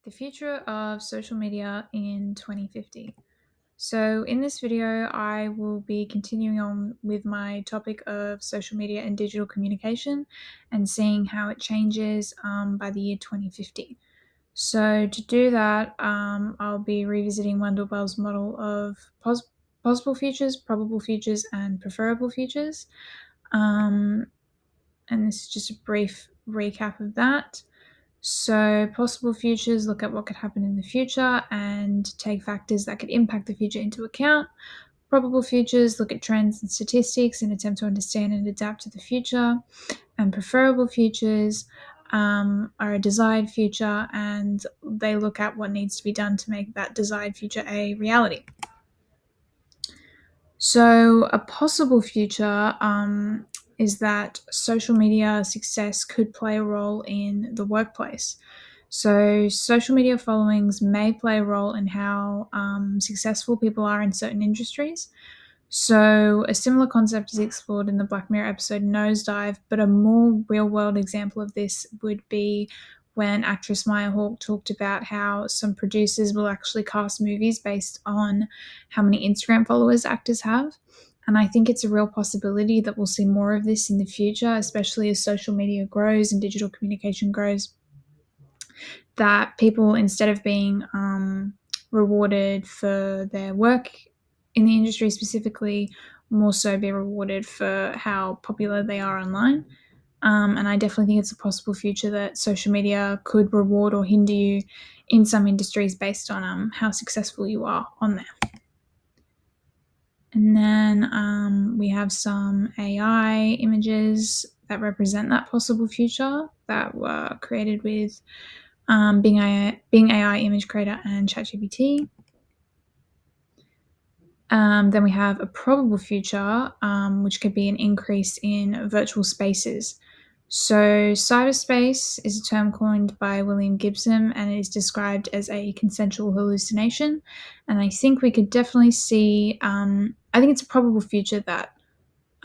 The future of social media in 2050. So, in this video, I will be continuing on with my topic of social media and digital communication and seeing how it changes by the year 2050. So, to do that, I'll be revisiting Wendell Bell's model of possible futures, probable futures, and preferable futures. And this is just a brief recap of that. So, possible futures look at what could happen in the future and take factors that could impact the future into account. Probable futures look at trends and statistics and attempt to understand and adapt to the future. And preferable futures are a desired future and they look at what needs to be done to make that desired future a reality. So, a possible future is that social media success could play a role in the workplace. So, social media followings may play a role in how successful people are in certain industries. So, a similar concept is explored in the Black Mirror episode Nosedive, but a more real world example of this would be when actress Maya Hawke talked about how some producers will actually cast movies based on how many Instagram followers actors have. And I think it's a real possibility that we'll see more of this in the future, especially as social media grows and digital communication grows. That people, instead of being rewarded for their work in the industry specifically, more so be rewarded for how popular they are online. And I definitely think it's a possible future that social media could reward or hinder you in some industries based on how successful you are on there. And then we have some AI images that represent that possible future that were created with Bing AI image creator and ChatGPT. Then we have a probable future, which could be an increase in virtual spaces. So, cyberspace is a term coined by William Gibson and it is described as a consensual hallucination. And I think we could definitely see, I think it's a probable future that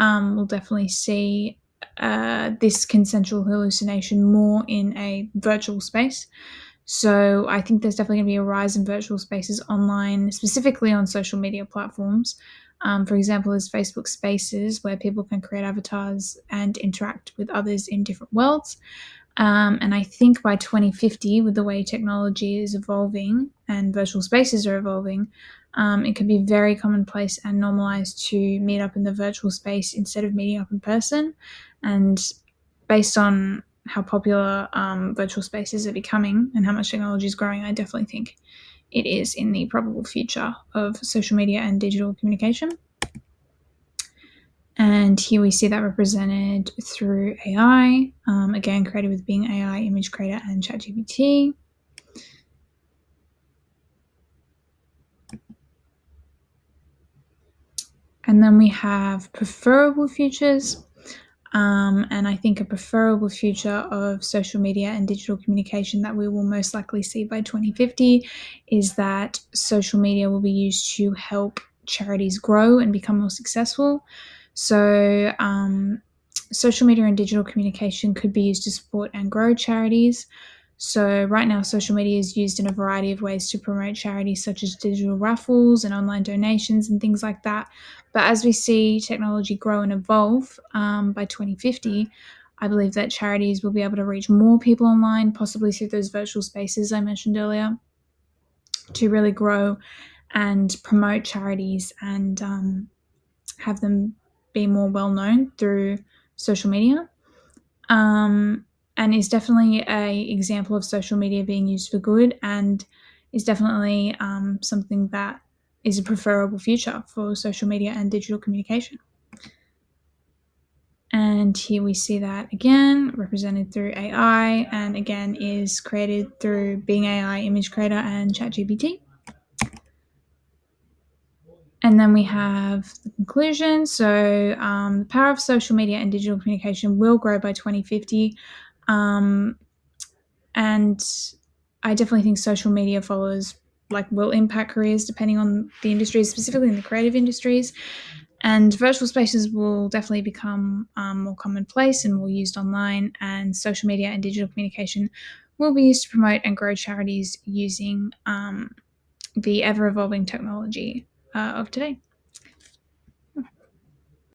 we'll definitely see this consensual hallucination more in a virtual space. So I think there's definitely going to be a rise in virtual spaces online, specifically on social media platforms. For example, there's Facebook Spaces where people can create avatars and interact with others in different worlds. And I think by 2050, with the way technology is evolving and virtual spaces are evolving, it can be very commonplace and normalized to meet up in the virtual space instead of meeting up in person. And based on how popular virtual spaces are becoming and how much technology is growing, I definitely think it is in the probable future of social media and digital communication. And here we see that represented through AI, again created with Bing AI image creator and ChatGPT. And then we have preferable futures. And I think a preferable future of social media and digital communication that we will most likely see by 2050 is that social media will be used to help charities grow and become more successful. So, social media and digital communication could be used to support and grow charities. So, right now, social media is used in a variety of ways to promote charities, such as digital raffles and online donations and things like that. But as we see technology grow and evolve by 2050, I believe that charities will be able to reach more people online, possibly through those virtual spaces I mentioned earlier, to really grow and promote charities and have them be more well known through social media. And is definitely a example of social media being used for good and is definitely something that is a preferable future for social media and digital communication. And here we see that again represented through AI and again is created through Bing AI image creator and ChatGPT. And then we have the conclusion. So the power of social media and digital communication will grow by 2050. And I definitely think social media followers will impact careers depending on the industries, specifically in the creative industries. And virtual spaces will definitely become more commonplace and more used online. And social media and digital communication will be used to promote and grow charities using the ever evolving technology of today.